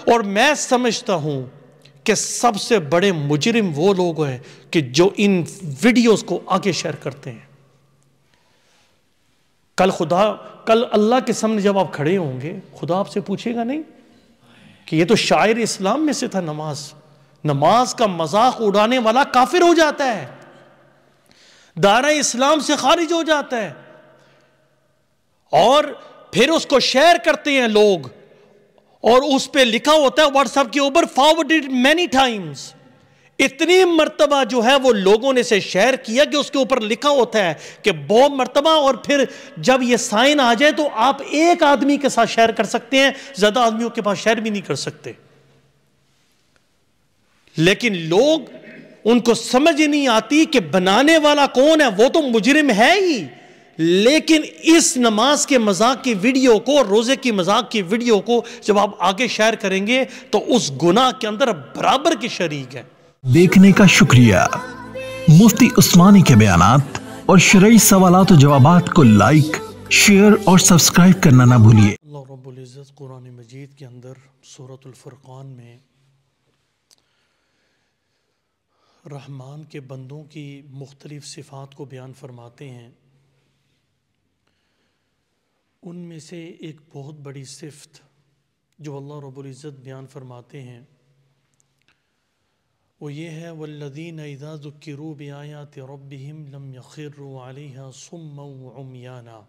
اور میں سمجھتا ہوں کہ سب سے بڑے مجرم وہ لوگ ہیں کہ جو ان ویڈیوز کو آگے شیئر کرتے ہیں۔ کل اللہ کے سامنے جب آپ کھڑے ہوں گے، خدا آپ سے پوچھے گا نہیں کہ یہ تو شاعر اسلام میں سے تھا، نماز کا مذاق اڑانے والا کافر ہو جاتا ہے، دائرہ اسلام سے خارج ہو جاتا ہے، اور پھر اس کو شیئر کرتے ہیں لوگ، اور اس پہ لکھا ہوتا ہے واٹس ایپ کے اوپر فارورڈڈ مینی ٹائمز، اتنی مرتبہ جو ہے وہ لوگوں نے اسے شیئر کیا کہ اس کے اوپر لکھا ہوتا ہے کہ بہت مرتبہ، اور پھر جب یہ سائن آ جائے تو آپ ایک آدمی کے ساتھ شیئر کر سکتے ہیں، زیادہ آدمیوں کے پاس شیئر بھی نہیں کر سکتے۔ لیکن لوگ، ان کو سمجھ نہیں آتی کہ بنانے والا کون ہے، وہ تو مجرم ہے ہی، لیکن اس نماز کے مذاق کی ویڈیو کو، روزے کی مذاق کی ویڈیو کو جب آپ آگے شیئر کریں گے تو اس گناہ کے اندر برابر کے شریک ہیں۔ دیکھنے کا شکریہ۔ مفتی عثمانی کے بیانات اور شرعی سوالات و جوابات کو لائک، شیئر اور سبسکرائب کرنا نہ بھولیے۔ اللہ رب العزت قرآن مجید کے اندر سورۃ الفرقان میں رحمان کے بندوں کی مختلف صفات کو بیان فرماتے ہیں۔ ان میں سے ایک بہت بڑی صفت جو اللہ رب العزت بیان فرماتے ہیں وہ یہ ہے وَالَّذِينَ إِذَا ذُكِّرُوا بِآيَاتِ رَبِّهِمْ لَمْ يَخِرُّوا عَلَيْهَا صُمًّا وَعُمْيَانًا،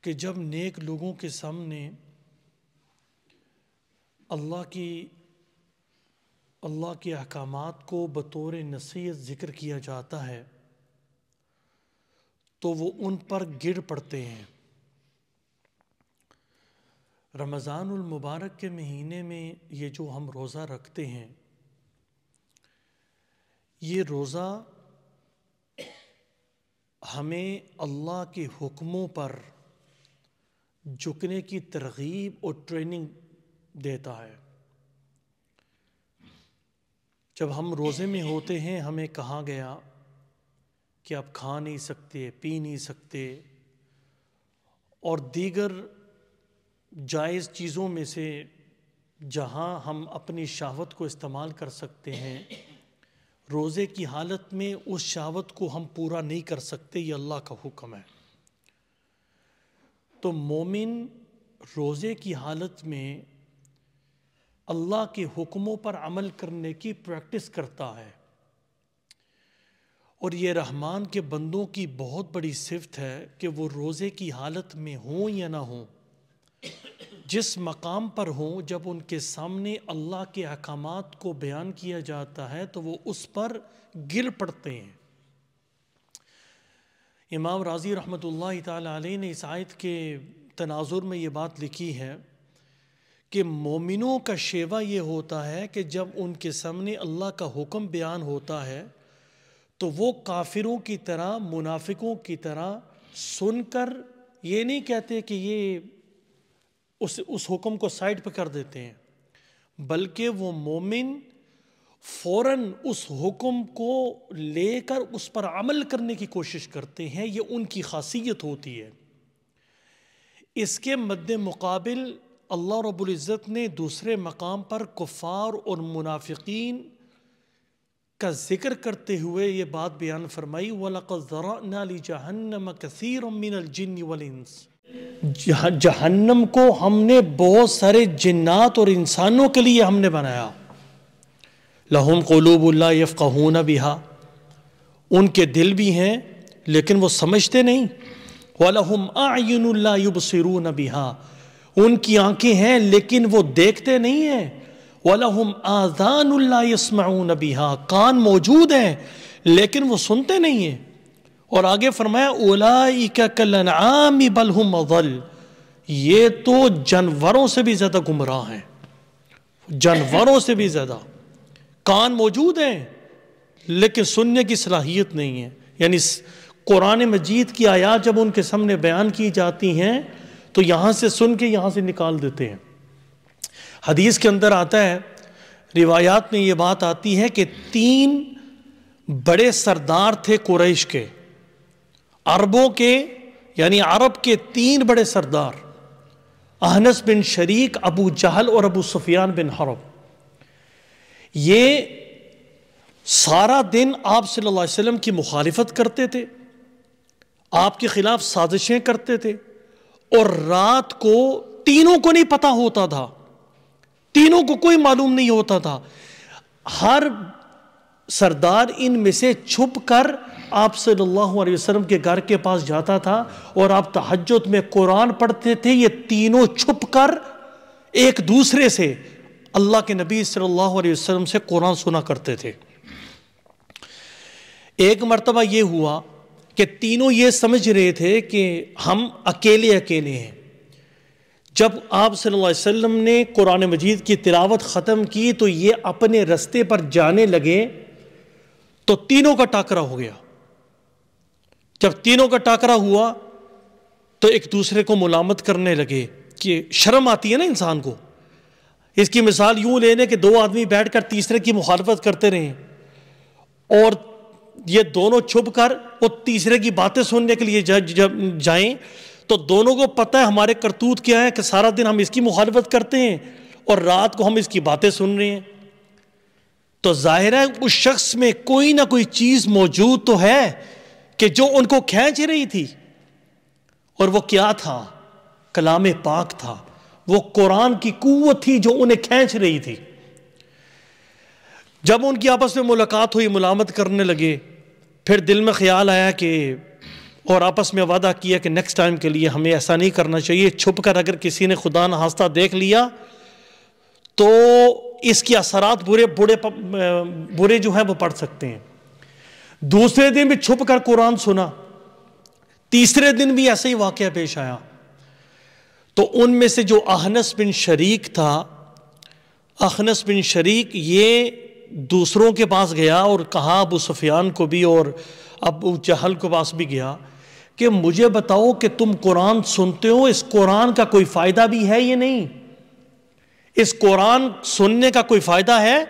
کہ جب نیک لوگوں کے سامنے اللہ کے احکامات کو بطور نصیحت ذکر کیا جاتا ہے تو وہ ان پر گر پڑتے ہیں۔ رمضان المبارک کے مہینے میں یہ جو ہم روزہ رکھتے ہیں، یہ روزہ ہمیں اللہ کے حکموں پر جھکنے کی ترغیب اور ٹریننگ دیتا ہے۔ جب ہم روزے میں ہوتے ہیں ہمیں کہا گیا کہ آپ کھا نہیں سکتے، پی نہیں سکتے، اور دیگر جائز چیزوں میں سے جہاں ہم اپنی شہوت کو استعمال کر سکتے ہیں، روزے کی حالت میں اس شہوت کو ہم پورا نہیں کر سکتے، یہ اللہ کا حکم ہے۔ تو مومن روزے کی حالت میں اللہ کے حکموں پر عمل کرنے کی پریکٹس کرتا ہے، اور یہ رحمان کے بندوں کی بہت بڑی صفت ہے کہ وہ روزے کی حالت میں ہوں یا نہ ہوں، جس مقام پر ہوں، جب ان کے سامنے اللہ کے احکامات کو بیان کیا جاتا ہے تو وہ اس پر گر پڑتے ہیں۔ امام راضی رحمۃ اللہ تعالی علیہ نے اس آیت کے تناظر میں یہ بات لکھی ہے کہ مومنوں کا شیوہ یہ ہوتا ہے کہ جب ان کے سامنے اللہ کا حکم بیان ہوتا ہے تو وہ کافروں کی طرح، منافقوں کی طرح سن کر یہ نہیں کہتے کہ یہ اس حکم کو سائڈ پہ کر دیتے ہیں، بلکہ وہ مومن فوراً اس حکم کو لے کر اس پر عمل کرنے کی کوشش کرتے ہیں، یہ ان کی خاصیت ہوتی ہے۔ اس کے مد مقابل اللہ رب العزت نے دوسرے مقام پر کفار اور منافقین کا ذکر کرتے ہوئے یہ بات بیان فرمائی وَلَقَدْ ذَرَأْنَا لِجَهَنَّمَ كَثِيرًا مِّنَ الْجِنِّ وَالْإِنسِ، جہنم کو ہم نے بہت سارے جنات اور انسانوں کے لیے ہم نے بنایا۔ لَهُمْ قُلُوبٌ لَا يَفْقَهُونَ بِهَا، ان کے دل بھی ہیں لیکن وہ سمجھتے نہیں۔ وَلَهُمْ أَعْيُنٌ لَا يُبْصِرُونَ بِهَا، ان کی آنکھیں ہیں لیکن وہ دیکھتے نہیں ہیں۔ وَلَهُمْ آذَانٌ لَا يَسْمَعُونَ بِهَا، کان موجود ہیں لیکن وہ سنتے نہیں ہیں۔ اور آگے فرمایا أُولَئِكَ كَالْأَنْعَامِ بَلْ هُمْ أَضَلُّ، یہ تو جانوروں سے بھی زیادہ گمراہ ہیں، جانوروں سے بھی زیادہ۔ کان موجود ہیں لیکن سننے کی صلاحیت نہیں ہے، یعنی قرآن مجید کی آیات جب ان کے سامنے بیان کی جاتی ہیں تو یہاں سے سن کے یہاں سے نکال دیتے ہیں۔ حدیث کے اندر آتا ہے، روایات میں یہ بات آتی ہے کہ 3 بڑے سردار تھے قریش کے، عربوں کے، یعنی عرب کے 3 بڑے سردار، احنس بن شریک، ابو جہل اور ابو سفیان بن حرب، یہ سارا دن آپ صلی اللہ علیہ وسلم کی مخالفت کرتے تھے، آپ کے خلاف سازشیں کرتے تھے، اور رات کو تینوں کو نہیں پتا ہوتا تھا، تینوں کو کوئی معلوم نہیں ہوتا تھا. ہر سردار ان میں سے چھپ کر آپ صلی اللہ علیہ وسلم کے گھر کے پاس جاتا تھا اور آپ تہجد میں قرآن پڑھتے تھے. یہ تینوں چھپ کر ایک دوسرے سے اللہ کے نبی صلی اللہ علیہ وسلم سے قرآن سنا کرتے تھے. ایک مرتبہ یہ ہوا کہ تینوں یہ سمجھ رہے تھے کہ ہم اکیلے ہیں. جب آپ صلی اللہ علیہ وسلم نے قرآن مجید کی تلاوت ختم کی تو یہ اپنے رستے پر جانے لگے تو تینوں کا ٹاکرا ہو گیا. جب تینوں کا ٹاکرا ہوا تو ایک دوسرے کو ملامت کرنے لگے کہ شرم آتی ہے نا انسان کو. اس کی مثال یوں لینے کہ دو آدمی بیٹھ کر تیسرے کی مخالفت کرتے رہیں اور یہ دونوں چھپ کر وہ تیسرے کی باتیں سننے کے لیے جائیں تو دونوں کو پتہ ہے ہمارے کرتوت کیا ہے کہ سارا دن ہم اس کی مخالفت کرتے ہیں اور رات کو ہم اس کی باتیں سن رہے ہیں. تو ظاہر ہے اس شخص میں کوئی نہ کوئی چیز موجود تو ہے کہ جو ان کو کھینچ رہی تھی. اور وہ کیا تھا؟ کلام پاک تھا. وہ قرآن کی قوت تھی جو انہیں کھینچ رہی تھی. جب ان کی آپس میں ملاقات ہوئی، ملامت کرنے لگے، پھر دل میں خیال آیا کہ اور آپس میں وعدہ کیا کہ نیکسٹ ٹائم کے لیے ہمیں ایسا نہیں کرنا چاہیے. چھپ کر اگر کسی نے خدا نخواستہ دیکھ لیا تو اس کے اثرات برے جو ہیں وہ پڑ سکتے ہیں. دوسرے دن بھی چھپ کر قرآن سنا، تیسرے دن بھی ایسا ہی واقعہ پیش آیا. تو ان میں سے جو احنس بن شریک تھا، احنس بن شریک یہ دوسروں کے پاس گیا اور کہا، ابو سفیان کو بھی اور ابو جہل کے پاس بھی گیا کہ مجھے بتاؤ کہ تم قرآن سنتے ہو، اس قرآن کا کوئی فائدہ بھی ہے یا نہیں؟ اس قرآن سننے کا کوئی فائدہ ہے؟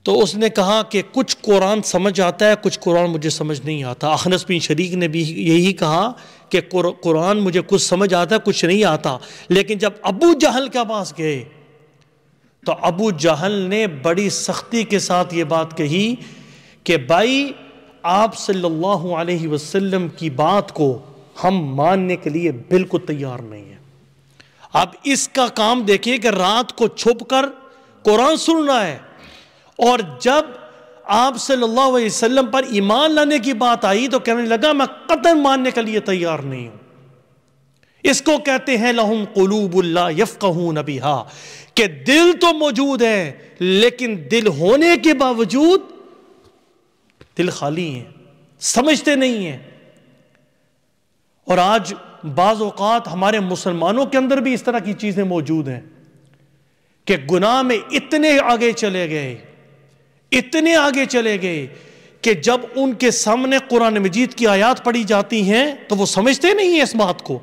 تو اس نے کہا کہ کچھ قرآن سمجھ آتا ہے، کچھ قرآن مجھے سمجھ نہیں آتا. احنس بن شریک نے بھی یہی کہا کہ قرآن مجھے کچھ سمجھ آتا ہے، کچھ نہیں آتا. لیکن جب ابو جہل کے پاس گئے تو ابو جہل نے بڑی سختی کے ساتھ یہ بات کہی کہ بھائی آپ صلی اللہ علیہ وسلم کی بات کو ہم ماننے کے لیے بالکل تیار نہیں ہیں. اب اس کا کام دیکھیے کہ رات کو چھپ کر قرآن سننا ہے، اور جب آپ صلی اللہ علیہ وسلم پر ایمان لانے کی بات آئی تو کہنے لگا میں قطعاً ماننے کے لیے تیار نہیں ہوں. اس کو کہتے ہیں لہم قلوب لا یفقہون بہا، کہ دل تو موجود ہے لیکن دل ہونے کے باوجود دل خالی ہیں، سمجھتے نہیں ہیں. اور آج بعض اوقات ہمارے مسلمانوں کے اندر بھی اس طرح کی چیزیں موجود ہیں کہ گناہ میں اتنے آگے چلے گئے کہ جب ان کے سامنے قرآن مجید کی آیات پڑھی جاتی ہیں تو وہ سمجھتے نہیں ہیں اس بات کو.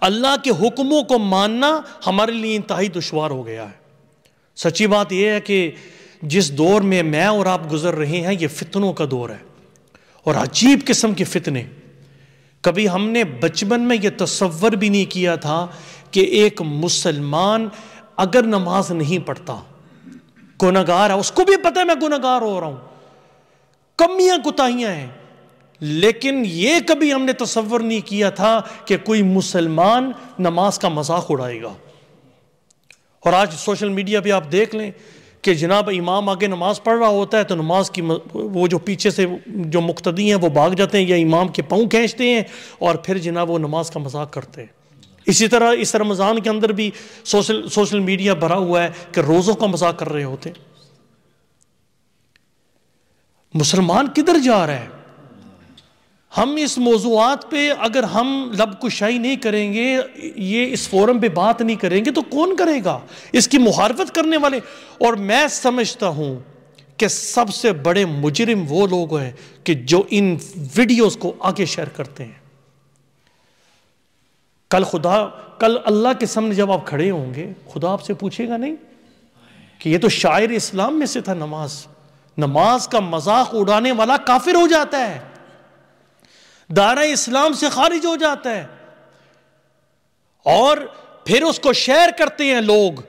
اللہ کے حکموں کو ماننا ہمارے لیے انتہائی دشوار ہو گیا ہے. سچی بات یہ ہے کہ جس دور میں میں اور آپ گزر رہے ہیں یہ فتنوں کا دور ہے، اور عجیب قسم کے فتنے. کبھی ہم نے بچپن میں یہ تصور بھی نہیں کیا تھا کہ ایک مسلمان اگر نماز نہیں پڑھتا، گنہگار ہے، اس کو بھی پتہ ہے میں گنہگار ہو رہا ہوں، کمیاں کوتاہیاں ہیں، لیکن یہ کبھی ہم نے تصور نہیں کیا تھا کہ کوئی مسلمان نماز کا مذاق اڑائے گا. اور آج سوشل میڈیا پہ آپ دیکھ لیں کہ جناب امام آگے نماز پڑھ رہا ہوتا ہے تو نماز کی وہ جو پیچھے سے جو مقتدی ہیں وہ بھاگ جاتے ہیں یا امام کے پاؤں کھینچتے ہیں اور پھر جناب وہ نماز کا مذاق کرتے ہیں. اسی طرح اس رمضان کے اندر بھی سوشل میڈیا بھرا ہوا ہے کہ روزوں کا مذاق کر رہے ہوتے ہیں. مسلمان کدھر جا رہا ہے؟ ہم اس موضوعات پہ اگر ہم لب کشائی نہیں کریں گے، یہ اس فورم پہ بات نہیں کریں گے تو کون کرے گا؟ اس کی مخالفت کرنے والے. اور میں سمجھتا ہوں کہ سب سے بڑے مجرم وہ لوگ ہیں کہ جو ان ویڈیوز کو آگے شیئر کرتے ہیں. کل اللہ کے سامنے جب آپ کھڑے ہوں گے خدا آپ سے پوچھے گا نہیں کہ یہ تو شاعر اسلام میں سے تھا. نماز کا مذاق اڑانے والا کافر ہو جاتا ہے، دائرہ اسلام سے خارج ہو جاتا ہے. اور پھر اس کو شیئر کرتے ہیں لوگ،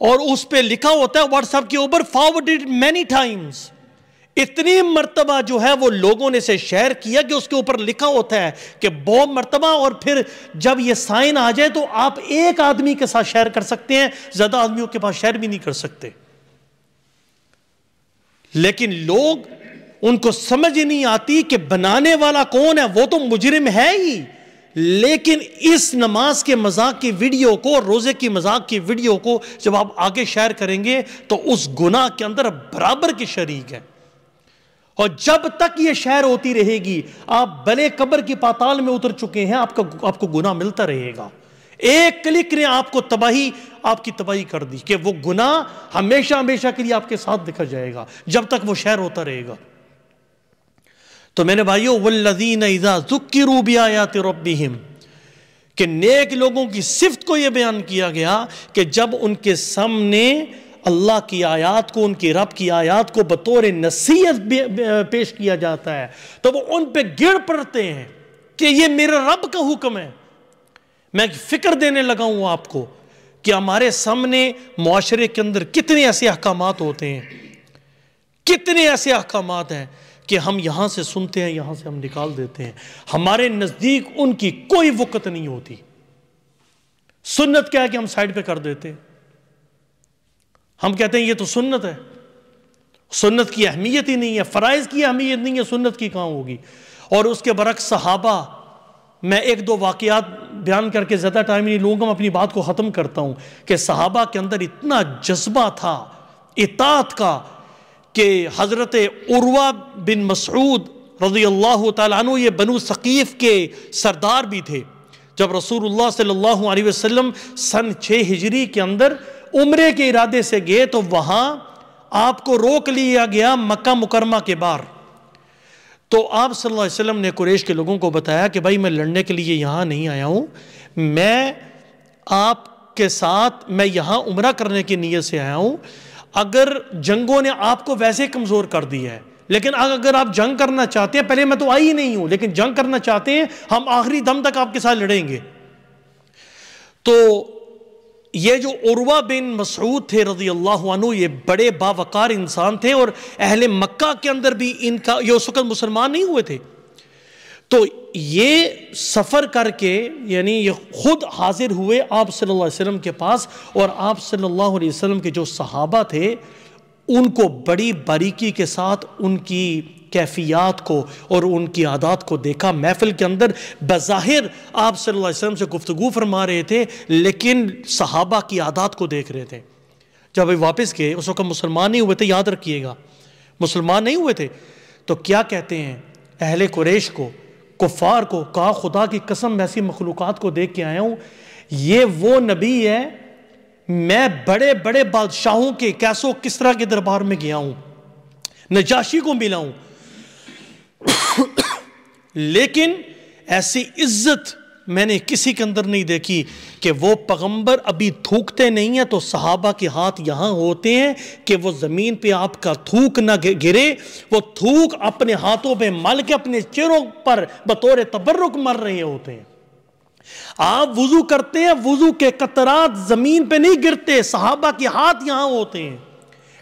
اور اس پہ لکھا ہوتا ہے واٹس ایپ کے اوپر فارورڈڈ مینی ٹائمز، اتنی مرتبہ جو ہے وہ لوگوں نے اسے شیئر کیا کہ اس کے اوپر لکھا ہوتا ہے کہ بہت مرتبہ، اور پھر جب یہ سائن آ جائے تو آپ ایک آدمی کے ساتھ شیئر کر سکتے ہیں، زیادہ آدمیوں کے پاس شیئر بھی نہیں کر سکتے۔ لیکن لوگ، ان کو سمجھ نہیں آتی کہ بنانے والا کون ہے، وہ تو مجرم ہے ہی، لیکن اس نماز کے مذاق کی ویڈیو کو، روزے کی مذاق کی ویڈیو کو جب آپ آگے شیئر کریں گے تو اس گناہ کے اندر برابر کے شریک ہیں، اور جب تک یہ شیئر ہوتی رہے گی، آپ بلے قبر کی پاتال میں اتر چکے ہیں، آپ کو گناہ ملتا رہے گا۔ ایک کلک نے آپ کی تباہی کر دی کہ وہ گناہ ہمیشہ ہمیشہ کے لیے آپ کے ساتھ دکھا جائے گا جب تک وہ شیئر ہوتا رہے گا۔ تو میں نے بھائیو، والذین اذا ذکروا بآیات ربہم، کہ نیک لوگوں کی صفت کو یہ بیان کیا گیا کہ جب ان کے سامنے اللہ کی آیات کو، ان کی رب کی آیات کو بطور نصیحت پیش کیا جاتا ہے تو وہ ان پہ گر پڑتے ہیں کہ یہ میرے رب کا حکم ہے۔ میں فکر دینے لگا ہوں آپ کو کہ ہمارے سامنے معاشرے کے اندر کتنے ایسے احکامات ہوتے ہیں، کتنے ایسے احکامات ہیں کہ ہم یہاں سے سنتے ہیں، یہاں سے ہم نکال دیتے ہیں، ہمارے نزدیک ان کی کوئی وقت نہیں ہوتی۔ سنت کیا ہے کہ ہم سائڈ پہ کر دیتے ہیں، ہم کہتے ہیں یہ تو سنت ہے، سنت کی اہمیت ہی نہیں ہے، فرائض کی اہمیت نہیں ہے، سنت کی کہاں ہوگی۔ اور اس کے برعکس صحابہ، میں ایک دو واقعات بیان کر کے زیادہ ٹائم نہیں لوں گا، میں اپنی بات کو ختم کرتا ہوں کہ صحابہ کے اندر اتنا جذبہ تھا اطاعت کا کہ حضرت عروہ بن مسعود رضی اللہ تعالیٰ عنہ، یہ بنو ثقیف کے سردار بھی تھے، جب رسول اللہ صلی اللہ علیہ وسلم سن 6 ہجری کے اندر عمرے کے ارادے سے گئے تو وہاں آپ کو روک لیا گیا مکہ مکرمہ کے باہر۔ تو آپ صلی اللہ علیہ وسلم نے قریش کے لوگوں کو بتایا کہ بھائی میں لڑنے کے لیے یہاں نہیں آیا ہوں، میں آپ کے ساتھ، میں یہاں عمرہ کرنے کی نیت سے آیا ہوں، اگر جنگوں نے آپ کو ویسے کمزور کر دیا ہے، لیکن اگر آپ جنگ کرنا چاہتے ہیں، پہلے میں تو آئی نہیں ہوں لیکن جنگ کرنا چاہتے ہیں، ہم آخری دم تک آپ کے ساتھ لڑیں گے۔ تو یہ جو عروہ بن مسعود تھے رضی اللہ عنہ، یہ بڑے باوقار انسان تھے، اور اہل مکہ کے اندر بھی ان کا، یہ اس وقت مسلمان نہیں ہوئے تھے، تو یہ سفر کر کے، یعنی یہ خود حاضر ہوئے آپ صلی اللہ علیہ وسلم کے پاس، اور آپ صلی اللہ علیہ وسلم کے جو صحابہ تھے ان کو بڑی باریکی کے ساتھ ان کی کیفیات کو اور ان کی عادات کو دیکھا۔ محفل کے اندر بظاہر آپ صلی اللہ علیہ وسلم سے گفتگو فرما رہے تھے، لیکن صحابہ کی عادات کو دیکھ رہے تھے۔ جب وہ واپس گئے، اس وقت مسلمان نہیں ہوئے تھے، یاد رکھیے گا، مسلمان نہیں ہوئے تھے، تو کیا کہتے ہیں اہل قریش کو، کفار کو، کہا خدا کی قسم میں ایسی مخلوقات کو دیکھ کے آیا ہوں، یہ وہ نبی ہے، میں بڑے بڑے بادشاہوں کے، کیسو کسرا کے دربار میں گیا ہوں، نجاشی کو ملا ہوں، لیکن ایسی عزت میں نے کسی کے اندر نہیں دیکھی کہ وہ پیغمبر ابھی تھوکتے نہیں ہیں تو صحابہ کے ہاتھ یہاں ہوتے ہیں کہ وہ زمین پہ آپ کا تھوک نہ گرے، وہ تھوک اپنے ہاتھوں پہ مل کے اپنے چہروں پر بطور تبرک مر رہے ہوتے ہیں۔ آپ وضو کرتے ہیں، وضو کے قطرات زمین پہ نہیں گرتے، صحابہ کے ہاتھ یہاں ہوتے ہیں۔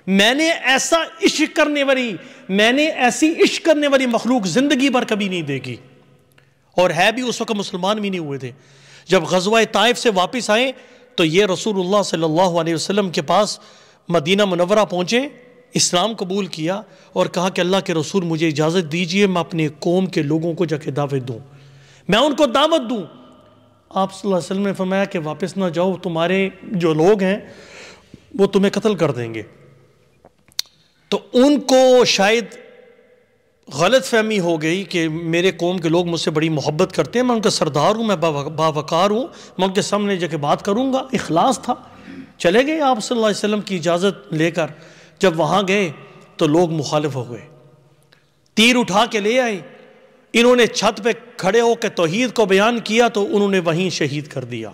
میں نے ایسا عشق کرنے والی، میں نے ایسی عشق کرنے والی مخلوق زندگی بھر کبھی نہیں دیکھی، اور ہے بھی اس وقت مسلمان بھی نہیں ہوئے تھے۔ جب غزوہ طائف سے واپس آئے تو یہ رسول اللہ صلی اللہ علیہ وسلم کے پاس مدینہ منورہ پہنچے، اسلام قبول کیا اور کہا کہ اللہ کے رسول مجھے اجازت دیجئے میں اپنے قوم کے لوگوں کو جا کے دعوت دوں، میں ان کو دعوت دوں۔ آپ صلی اللہ علیہ وسلم نے فرمایا کہ واپس نہ جاؤ، تمہارے جو لوگ ہیں وہ تمہیں قتل کر دیں گے۔ تو ان کو شاید غلط فہمی ہو گئی کہ میرے قوم کے لوگ مجھ سے بڑی محبت کرتے ہیں، میں ان کا سردار ہوں، میں باوقار ہوں، میں ان کے سامنے جا کے بات کروں گا، اخلاص تھا۔ چلے گئے آپ صلی اللہ علیہ وسلم کی اجازت لے کر، جب وہاں گئے تو لوگ مخالف ہو گئے، تیر اٹھا کے لے آئے، انہوں نے چھت پہ کھڑے ہو کے توحید کو بیان کیا تو انہوں نے وہیں شہید کر دیا،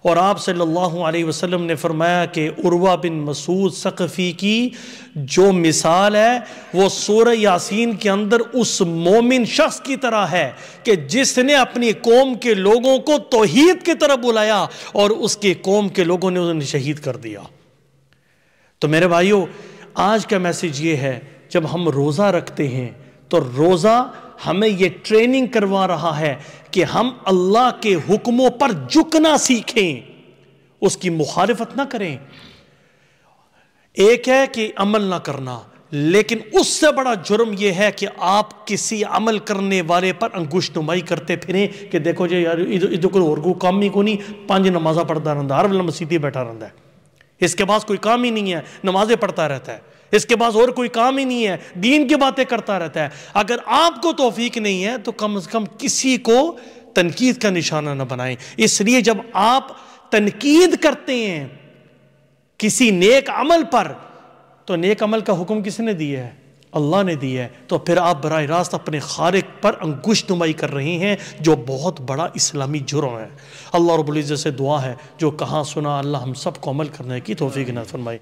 اور آپ صلی اللہ علیہ وسلم نے فرمایا کہ عروہ بن مسعود ثقفی کی جو مثال ہے وہ سورہ یاسین کے اندر اس مومن شخص کی طرح ہے کہ جس نے اپنی قوم کے لوگوں کو توحید کی طرف بلایا اور اس کی قوم کے لوگوں نے انہیں شہید کر دیا۔ تو میرے بھائیو، آج کا میسیج یہ ہے، جب ہم روزہ رکھتے ہیں تو روزہ ہمیں یہ ٹریننگ کروا رہا ہے کہ ہم اللہ کے حکموں پر جھکنا سیکھیں، اس کی مخالفت نہ کریں۔ ایک ہے کہ عمل نہ کرنا، لیکن اس سے بڑا جرم یہ ہے کہ آپ کسی عمل کرنے والے پر انگشت نمائی کرتے پھریں کہ دیکھو جی یار ادھر کوئی اور کوئی کام ہی کو نہیں، 5 نمازہ پڑھتا رہتا ہے، ہر ویلے مسجد بیٹھا رہتا ہے، اس کے پاس کوئی کام ہی نہیں ہے، نمازیں پڑھتا رہتا ہے، اس کے پاس اور کوئی کام ہی نہیں ہے، دین کی باتیں کرتا رہتا ہے۔ اگر آپ کو توفیق نہیں ہے تو کم از کم کسی کو تنقید کا نشانہ نہ بنائیں۔ اس لیے جب آپ تنقید کرتے ہیں کسی نیک عمل پر، تو نیک عمل کا حکم کس نے دیا ہے؟ اللہ نے دیا ہے۔ تو پھر آپ براہ راست اپنے خالق پر انگشت نمائی کر رہے ہیں، جو بہت بڑا اسلامی جرم ہے۔ اللہ رب العزت سے دعا ہے جو کہاں سنا اللہ ہم سب کو عمل کرنے کی توفیق نہ فرمائے۔